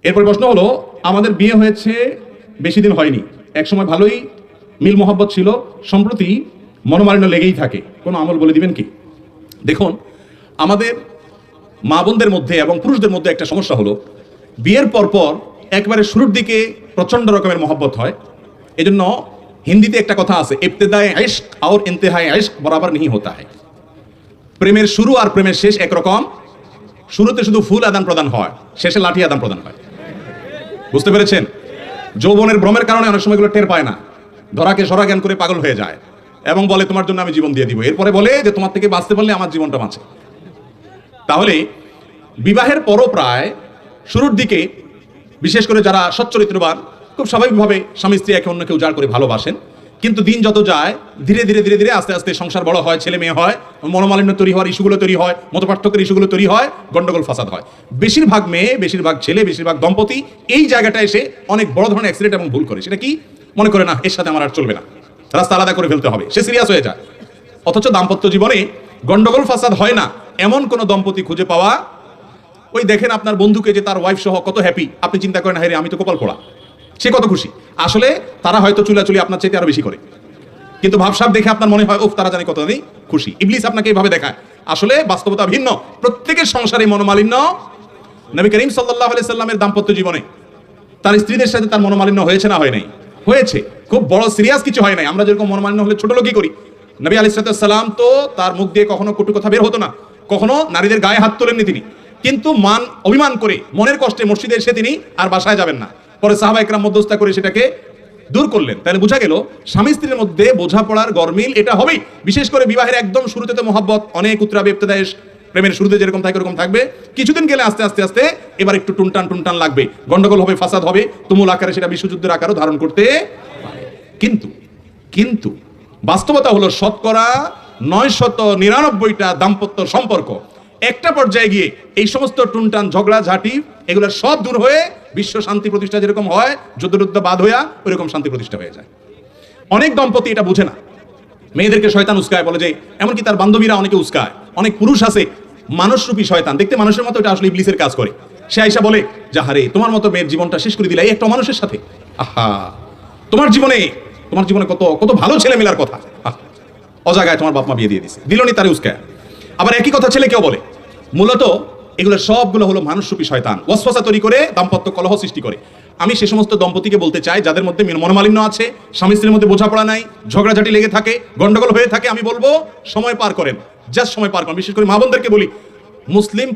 এরপর প্রশ্ন হলো, আমাদের বিয়ে হয়েছে বেশি দিন হয়নি, একসময় ভালোই মিল মোহাব্বত ছিল, সম্প্রতি মনোমালিন্য লেগেই থাকে, কোনো আমল বলে দিবেন কি? দেখুন, আমাদের মা বোনদের মধ্যে এবং পুরুষদের মধ্যে একটা সমস্যা হলো, বিয়ের পরপর একবারে শুরুর দিকে প্রচন্ড রকমের মহব্বত হয়। এজন্য হিন্দিতে একটা কথা আছে, ইবতিদায়ে ইশক আর ইন্তেহায়ে ইশক বরাবর नहीं होता है। প্রেমের শুরু আর প্রেমের শেষ একরকম। শুরুতে শুধু ফুল আদান প্রদান হয়, শেষে লাঠি আদান প্রদান হয়। বুঝতে পেরেছেন? যৌবনের ভ্রমের কারণে অনেক সময় এগুলো টের পায় না, ধরাকে সরা জ্ঞান করে পাগল হয়ে যায় এবং বলে তোমার জন্য আমি জীবন দিয়ে দিব। এরপরে বলে যে তোমার থেকে বাঁচতে পারলে আমার জীবনটা বাঁচে। তাহলে বিবাহের পরও প্রায় শুরুর দিকে, বিশেষ করে যারা সচ্চরিত্রবান, খুব স্বাভাবিকভাবে স্বামী স্ত্রী একে অন্যকে উজাড় করে ভালোবাসেন, কিন্তু দিন যত যায় ধীরে ধীরে ধীরে ধীরে আস্তে আস্তে সংসার বড় হয়, ছেলে মেয়ে হয়, মনোমালিন্য তৈরি হওয়ার ইস্যুগুলো তৈরি হয়, মতপার্থক্যের ইস্যুগুলো তৈরি হয়, গন্ডগোল ফাসাদ হয়। বেশিরভাগ মেয়ে, বেশিরভাগ ছেলে, বেশিরভাগ দম্পতি এই জায়গাটা এসে অনেক বড় ধরনের অ্যাক্সিডেন্ট এবং ভুল করে। সেটা কি? মনে করে না এর সাথে আমার আর চলবে না, রাস্তা আলাদা করে ফেলতে হবে, সে সিরিয়াস হয়ে যায়। অথচ দাম্পত্য জীবনে গন্ডগোল ফাসাদ হয় না এমন কোন দম্পতি খুঁজে পাওয়া, ওই দেখেন আপনার বন্ধুকে যে তার ওয়াইফ সহ কত হ্যাপি, আপনি চিন্তা করেন হ্যাঁ রে আমি তো কপাল পোড়া, সে কত খুশি। আসলে তারা হয়তো চুলাচুলি আপনার চাইতে আরো বেশি করে, কিন্তু ভাবসাব দেখে আপনার মনে হয় উফ তারা জানি কত নেই খুশি। ইবলিস আপনাকে এইভাবে দেখায়, আসলে বাস্তবতা ভিন্ন। প্রত্যেকের সংসারে মনোমালিন্য। নবী করিম সাল্লাল্লাহু আলাইহি সাল্লামের দাম্পত্য জীবনে তার স্ত্রীদের সাথে তার মনোমালিন্য হয়েছে না হয় নাই? হয়েছে। খুব বড় সিরিয়াস কিছু হয় নাই। আমরা যেরকম মনোমালিন্য হলে ছোট লোকই করি, নবী আলাইহিস সালাম তো তার মুখ দিয়ে কখনো কটু কথা বের হতো না, কখনো নারীদের গায়ে হাত তোলেননি তিনি। কিন্তু অভিমান করে মনের কষ্টে মসজিদে এসে তিনি আর বাসায় যাবেন না। পরে সাহাবা একরাম মধ্যস্থতা করে সেটাকে দূর করলেন। তাহলে বোঝা গেল স্বামী স্ত্রীর মধ্যে বোঝাপড়ার গরমিল এটা হবেই। বিশেষ করে বিবাহের একদম শুরুতে তো মহব্বত অনেক উত্তরাবে, ইবতিদায়ে প্রেমের শুরুতে যেরকম থাকে এরকম থাকবে। কিছুদিন গেলে আস্তে আস্তে আস্তে এবার একটু টুনটান লাগবে, গন্ডগোল হবে, ফাসাদ হবে, তুমুল আকারে সেটা বিশ্বযুদ্ধের আকারও ধারণ করতে পারে। কিন্তু বাস্তবতা হলো শতকরা 999টা দাম্পত্য সম্পর্ক একটা পর্যায়ে গিয়ে এই সমস্ত টুনটান, ঝগড়া ঝাঁটি এগুলো সব দূর হয়ে বিশ্ব শান্তি প্রতিষ্ঠা যেরকম হয়, যুদ্ধ বাদ হইয়া ওইরকম শান্তি প্রতিষ্ঠা হয়ে যায়। অনেক দম্পতি এটা বুঝে না, মেয়েদেরকে শয়তান উস্কায়, বলে যে এমনকি তার বান্ধবীরা অনেকে উস্কায়। অনেক পুরুষ আছে মানুষরূপী শয়তান, দেখতে মানুষের মতো, এটা আসলে ইবলিসের কাজ করে। সে আইসা বলে যাহারে তোমার মতো মেয়ের জীবনটা শেষ করে দিলা এই একটা মানুষের সাথে, আহা তোমার জীবনে কত কত ভালো ছেলে মেলার কথা, অজাগায় তোমার বাপ মা বিয়ে দিয়ে দিছে, দিলনি তারে উস্কায়। আবার একই কথা ছেলে কেউ বলে। মূলত এগুলো সবগুলো হলো মানুষরূপী শয়তান, ওয়াসওয়াসা তৈরি করে দাম্পত্য কলহ সৃষ্টি করে। আমি সে সমস্ত দম্পতিকে বলতে চাই যাদের মধ্যে মনোমালিন্য আছে, স্বামী স্ত্রীর মধ্যে বোঝাপড়া নাই, ঝগড়াঝাটি লেগে থাকে, গন্ডগোল হয়ে থাকে, আমি বলবো সময় পার করেন, জাস্ট সময় পার করেন। বিশেষ করে মা বোনদেরকে বলি, মুসলিম